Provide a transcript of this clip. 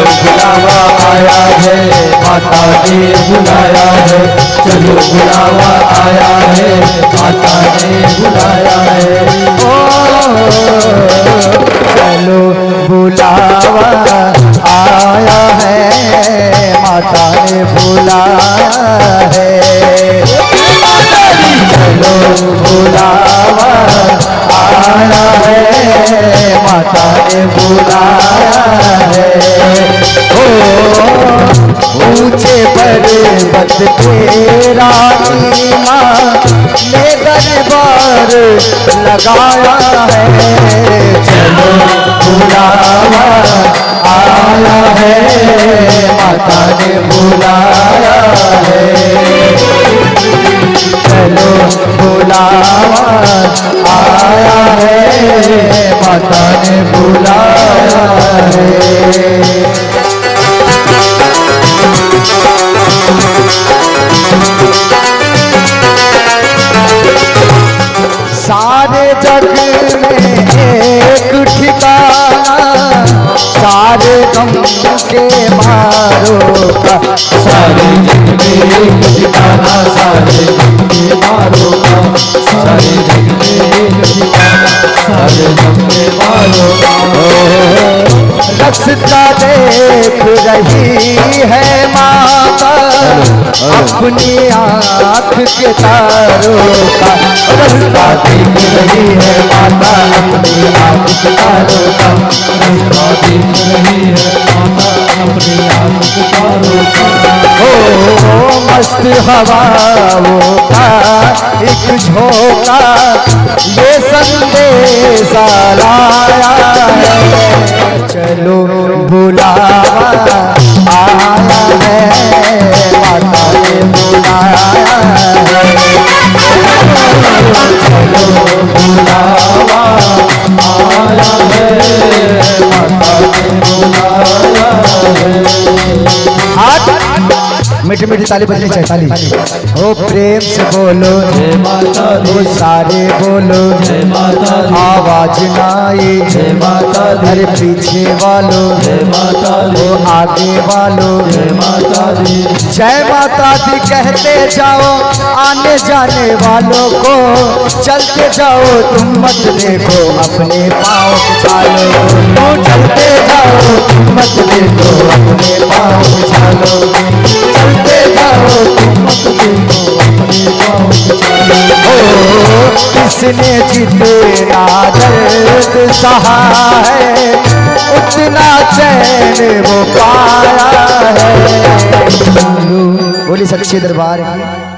चलो बुलावा आया है, माता ने बुलाया है, चलो बुलावा आया है, माता ने बुलाया है। ओ चलो बुलावा आया है, माता ने बुलाया है। चलो बुलावा आया है, माता ने बुलाया है। ओ ऊंचे पर्वत पे रानी माँ ने दरबार लगाया है। चलो बुलावा आया है, माता ने बुलाया है। चलो बुलावा आया है, माता ने बुलाया है। सारे जग में एक ठिकाना, सारे गम के मारो का। सारे जग में एक ठिकाना, सारे जग के मारो का। सारे जग में एक ठिकाना, सारे जग के मारो का। रास्ता देख रही है माता अपनी आँख के तारों का। रास्ता देख रही है माता अपनी आँख के तारों का। रास्ता देख रही है माता अपनी आँख के तारों का। ओ मस्त हवाओं का एक झोंका ये संदेश लाया है। चलो बुलावा आया है, माता ने बुलाया है। चलो बुलावा आया है, माता ने बुलाया है। हाथ मीठी मीठी ताली बजनी चाहिए, ताली। ओ प्रेम से बोलो जय माता दी, ओ सारे बोलो जय माता दी, आवाज ना आए जय माता दी, अरे पीछे वालों जय माता दी, ओ आगे वालों जय माता दी। जय माता दी कहते जाओ आने जाने वालों को। चलते जाओ तुम मत देखो अपने पाँव उछालो। तुम चलते जाओ तुम मत देखो अपने पाँव उछालो। चलते जाओ तुम मत देखो अपने पाँव उछालो। ओ किसने जितना दर्द सहा है, उतना चैन वो पाया है। बोली सच्चे दरबार की।